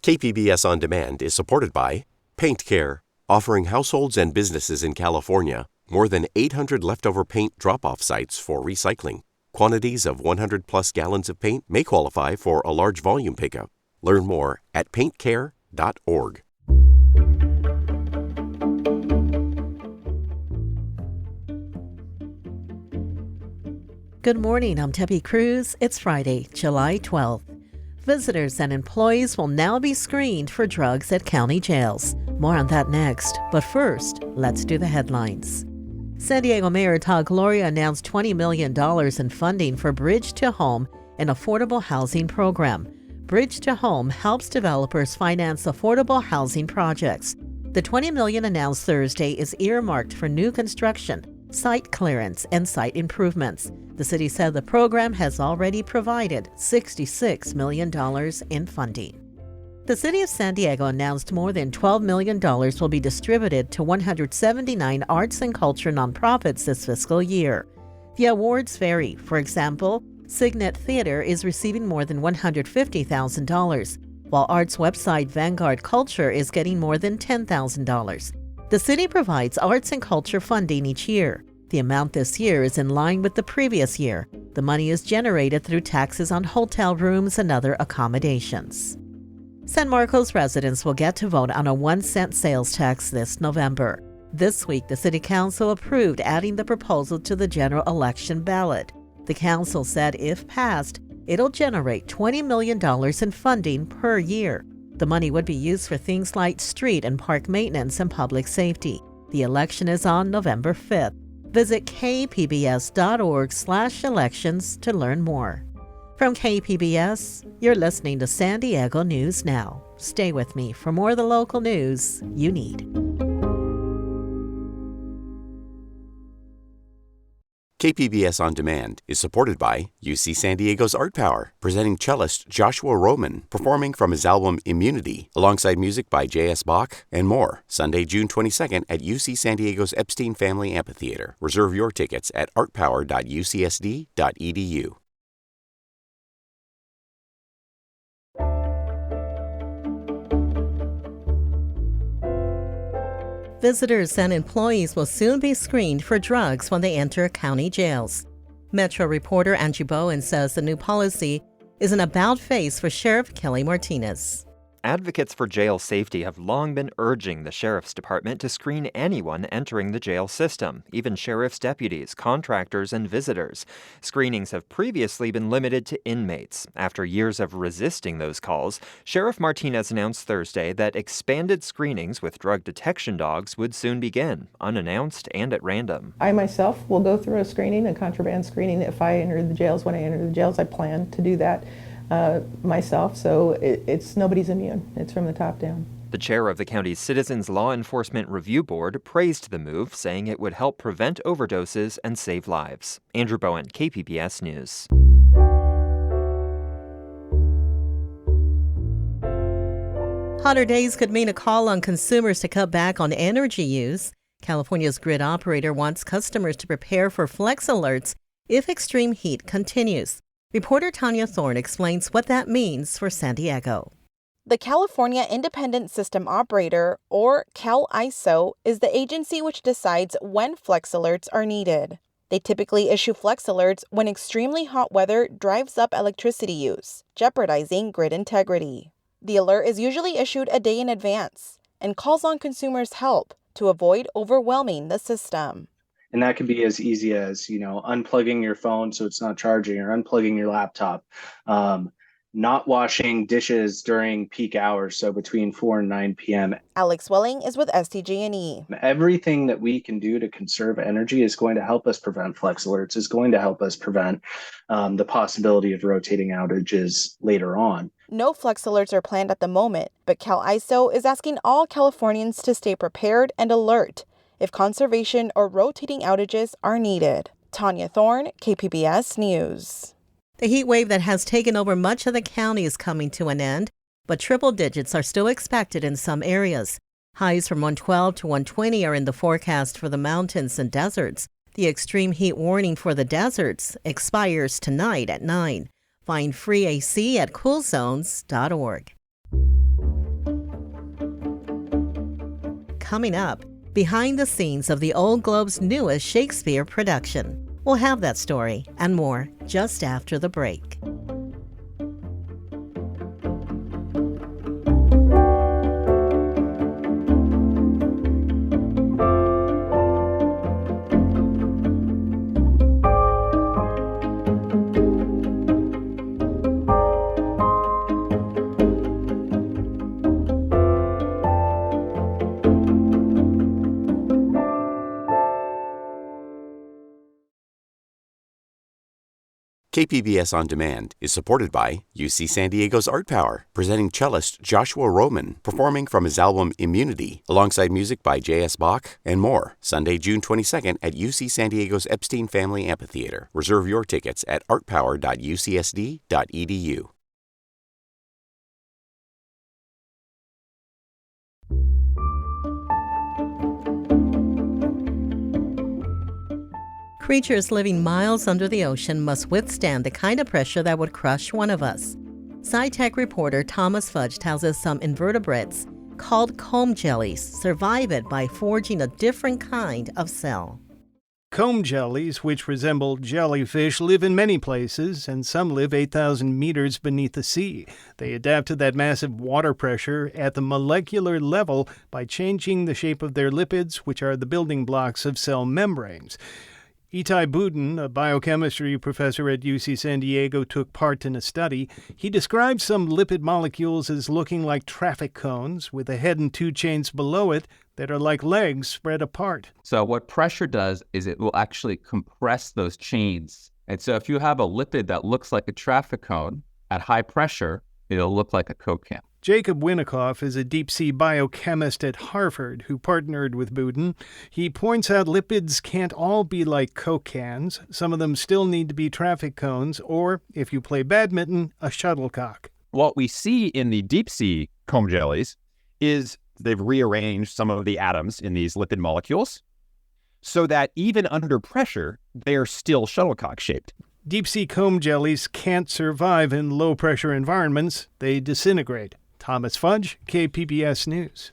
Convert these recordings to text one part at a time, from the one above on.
KPBS On Demand is supported by Paint Care, offering households and businesses in California more than 800 leftover paint drop-off sites for recycling. Quantities of 100-plus gallons of paint may qualify for a large volume pickup. Learn more at paintcare.org. Good morning, I'm Debbie Cruz. It's Friday, July 12th. Visitors and employees will now be screened for drugs at county jails. More on that next. But first, let's do the headlines. San Diego Mayor Todd Gloria announced $20 million in funding for Bridge to Home, an affordable housing program. Bridge to Home helps developers finance affordable housing projects. The $20 million announced Thursday is earmarked for new construction, site clearance, and site improvements. The city said the program has already provided $66 million in funding. The city of San Diego announced more than $12 million will be distributed to 179 arts and culture nonprofits this fiscal year. The awards vary. For example, Signet Theater is receiving more than $150,000, while arts website Vanguard Culture is getting more than $10,000. The city provides arts and culture funding each year. The amount this year is in line with the previous year. The money is generated through taxes on hotel rooms and other accommodations. San Marcos residents will get to vote on a 1-cent sales tax this November. This week, the City Council approved adding the proposal to the general election ballot. The council said if passed, it'll generate $20 million in funding per year. The money would be used for things like street and park maintenance and public safety. The election is on November 5th. Visit kpbs.org/elections to learn more. From KPBS, you're listening to San Diego News Now. Stay with me for more of the local news you need. KPBS On Demand is supported by UC San Diego's Art Power, presenting cellist Joshua Roman, performing from his album Immunity, alongside music by J.S. Bach and more. Sunday, June 22nd at UC San Diego's Epstein Family Amphitheater. Reserve your tickets at artpower.ucsd.edu. Visitors and employees will soon be screened for drugs when they enter county jails. Metro reporter Angie Bowen says the new policy is an about-face for Sheriff Kelly Martinez. Advocates for jail safety have long been urging the Sheriff's Department to screen anyone entering the jail system, even sheriff's deputies, contractors, and visitors. Screenings have previously been limited to inmates. After years of resisting those calls, Sheriff Martinez announced Thursday that expanded screenings with drug detection dogs would soon begin, unannounced and at random. I myself will go through a screening, a contraband screening, if I enter the jails. When I enter the jails, I plan to do that myself, so it's nobody's immune. It's from the top down. The chair of the county's Citizens Law Enforcement Review Board praised the move, saying it would help prevent overdoses and save lives. Andrew Bowen, KPBS News. Hotter days could mean a call on consumers to cut back on energy use. California's grid operator wants customers to prepare for flex alerts if extreme heat continues. Reporter Tanya Thorne explains what that means for San Diego. The California Independent System Operator, or CalISO, is the agency which decides when flex alerts are needed. They typically issue flex alerts when extremely hot weather drives up electricity use, jeopardizing grid integrity. The alert is usually issued a day in advance and calls on consumers' help to avoid overwhelming the system. And that can be as easy as, unplugging your phone so it's not charging, or unplugging your laptop, not washing dishes during peak hours, so between 4 and 9 p.m. Alex Welling is with SDG&E. Everything that we can do to conserve energy is going to help us prevent flex alerts, is going to help us prevent the possibility of rotating outages later on. No flex alerts are planned at the moment, but CalISO is asking all Californians to stay prepared and alert if conservation or rotating outages are needed. Tanya Thorne, KPBS News. The heat wave that has taken over much of the county is coming to an end, but triple digits are still expected in some areas. Highs from 112 to 120 are in the forecast for the mountains and deserts. The extreme heat warning for the deserts expires tonight at 9. Find free AC at coolzones.org. coming up, behind the scenes of the Old Globe's newest Shakespeare production. We'll have that story and more just after the break. KPBS On Demand is supported by UC San Diego's Art Power, presenting cellist Joshua Roman, performing from his album Immunity, alongside music by J.S. Bach and more, Sunday, June 22nd at UC San Diego's Epstein Family Amphitheater. Reserve your tickets at artpower.ucsd.edu. Creatures living miles under the ocean must withstand the kind of pressure that would crush one of us. SciTech reporter Thomas Fudge tells us some invertebrates, called comb jellies, survive it by forging a different kind of cell. Comb jellies, which resemble jellyfish, live in many places, and some live 8,000 meters beneath the sea. They adapt to that massive water pressure at the molecular level by changing the shape of their lipids, which are the building blocks of cell membranes. Itai Budin, a biochemistry professor at UC San Diego, took part in a study. He described some lipid molecules as looking like traffic cones, with a head and two chains below it that are like legs spread apart. So what pressure does is it will actually compress those chains. And so if you have a lipid that looks like a traffic cone, at high pressure, it'll look like a Coke can. Jacob Winikoff is a deep-sea biochemist at Harvard who partnered with Budin. He points out lipids can't all be like Coke cans. Some of them still need to be traffic cones, or, if you play badminton, a shuttlecock. What we see in the deep-sea comb jellies is they've rearranged some of the atoms in these lipid molecules so that even under pressure, they are still shuttlecock-shaped. Deep-sea comb jellies can't survive in low-pressure environments. They disintegrate. Thomas Fudge, KPBS News.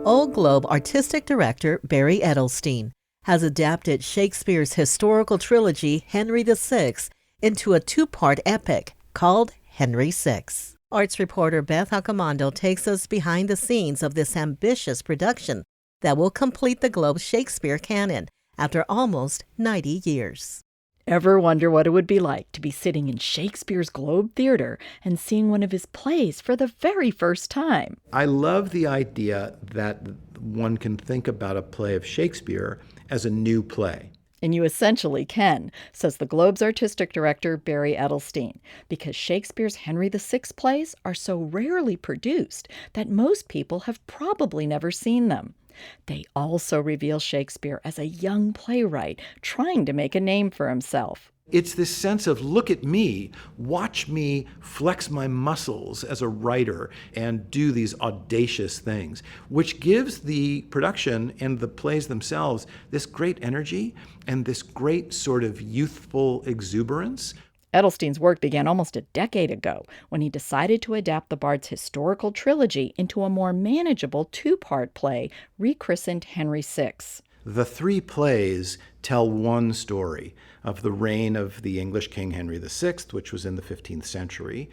Old Globe artistic director Barry Edelstein has adapted Shakespeare's historical trilogy Henry VI into a two-part epic called Henry VI. Arts reporter Beth Accomando takes us behind the scenes of this ambitious production that will complete the Globe's Shakespeare canon after almost 90 years. Ever wonder what it would be like to be sitting in Shakespeare's Globe Theater and seeing one of his plays for the very first time? I love the idea that one can think about a play of Shakespeare as a new play. And you essentially can, says the Globe's artistic director Barry Edelstein, because Shakespeare's Henry VI plays are so rarely produced that most people have probably never seen them. They also reveal Shakespeare as a young playwright trying to make a name for himself. It's this sense of, look at me, watch me flex my muscles as a writer and do these audacious things, which gives the production and the plays themselves this great energy and this great sort of youthful exuberance. Edelstein's work began almost a decade ago when he decided to adapt the Bard's historical trilogy into a more manageable two-part play rechristened Henry VI. The three plays tell one story of the reign of the English King Henry VI, which was in the 15th century,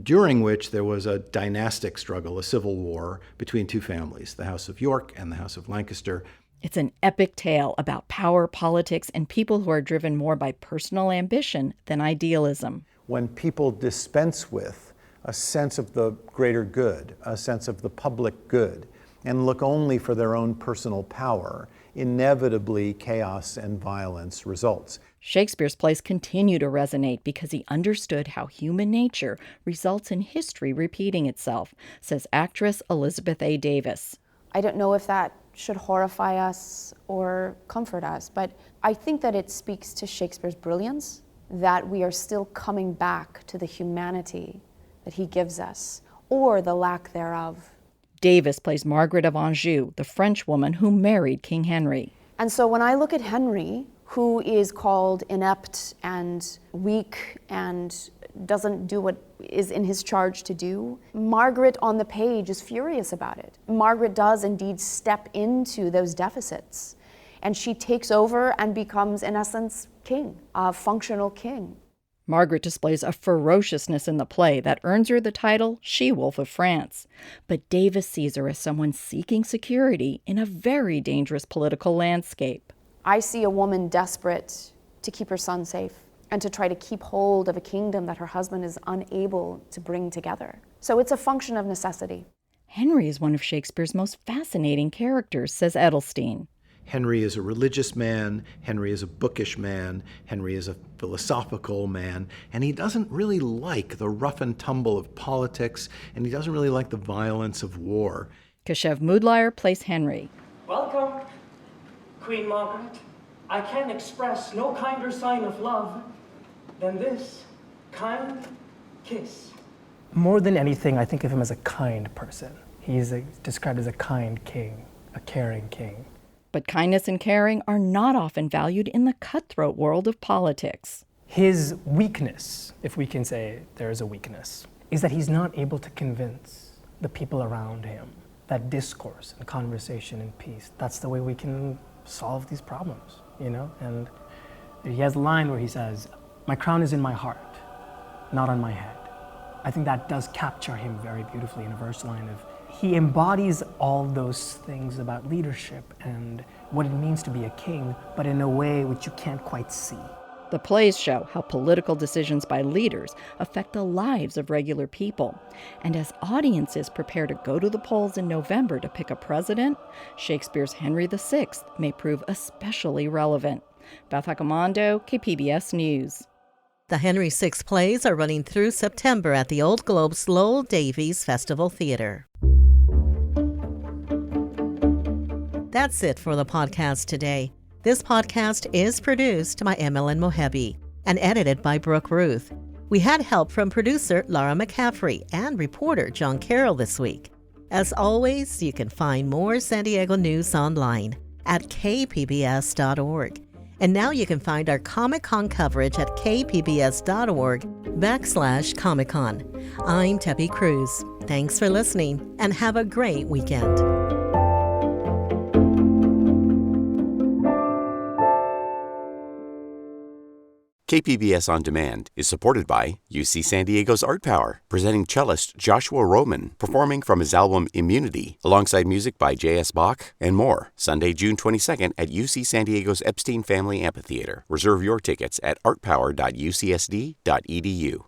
during which there was a dynastic struggle, a civil war between two families, the House of York and the House of Lancaster. It's an epic tale about power, politics, and people who are driven more by personal ambition than idealism. When people dispense with a sense of the greater good, a sense of the public good, and look only for their own personal power, inevitably chaos and violence results. Shakespeare's plays continue to resonate because he understood how human nature results in history repeating itself, says actress Elizabeth A. Davis. I don't know if that should horrify us or comfort us, but I think that it speaks to Shakespeare's brilliance, that we are still coming back to the humanity that he gives us, or the lack thereof. Davis plays Margaret of Anjou, the French woman who married King Henry. And so when I look at Henry, who is called inept and weak and doesn't do what is in his charge to do. Margaret on the page is furious about it. Margaret does indeed step into those deficits, and she takes over and becomes, in essence, king, a functional king. Margaret displays a ferociousness in the play that earns her the title She-Wolf of France. But Davis sees her as someone seeking security in a very dangerous political landscape. I see a woman desperate to keep her son safe and to try to keep hold of a kingdom that her husband is unable to bring together. So it's a function of necessity. Henry is one of Shakespeare's most fascinating characters, says Edelstein. Henry is a religious man, Henry is a bookish man, Henry is a philosophical man, and he doesn't really like the rough and tumble of politics, and he doesn't really like the violence of war. Kashev Mudliar plays Henry. Welcome, Queen Margaret. I can express no kinder sign of love than this kind kiss. More than anything, I think of him as a kind person. He's described as a kind king, a caring king. But kindness and caring are not often valued in the cutthroat world of politics. His weakness, if we can say there is a weakness, is that he's not able to convince the people around him. That discourse and conversation and peace, that's the way we can solve these problems, you know? And he has a line where he says, "My crown is in my heart, not on my head." I think that does capture him very beautifully in a verse line of, he embodies all those things about leadership and what it means to be a king, but in a way which you can't quite see. The plays show how political decisions by leaders affect the lives of regular people. And as audiences prepare to go to the polls in November to pick a president, Shakespeare's Henry VI may prove especially relevant. Beth Accomando, KPBS News. The Henry VI plays are running through September at the Old Globe's Lowell Davies Festival Theater. That's it for the podcast today. This podcast is produced by Emmeline Mohebi and edited by Brooke Ruth. We had help from producer Laura McCaffrey and reporter John Carroll this week. As always, you can find more San Diego news online at kpbs.org. And now you can find our Comic-Con coverage at kpbs.org/Comic-Con. I'm Tepi Cruz. Thanks for listening and have a great weekend. KPBS On Demand is supported by UC San Diego's Art Power, presenting cellist Joshua Roman, performing from his album Immunity, alongside music by J.S. Bach and more, Sunday, June 22nd at UC San Diego's Epstein Family Amphitheater. Reserve your tickets at artpower.ucsd.edu.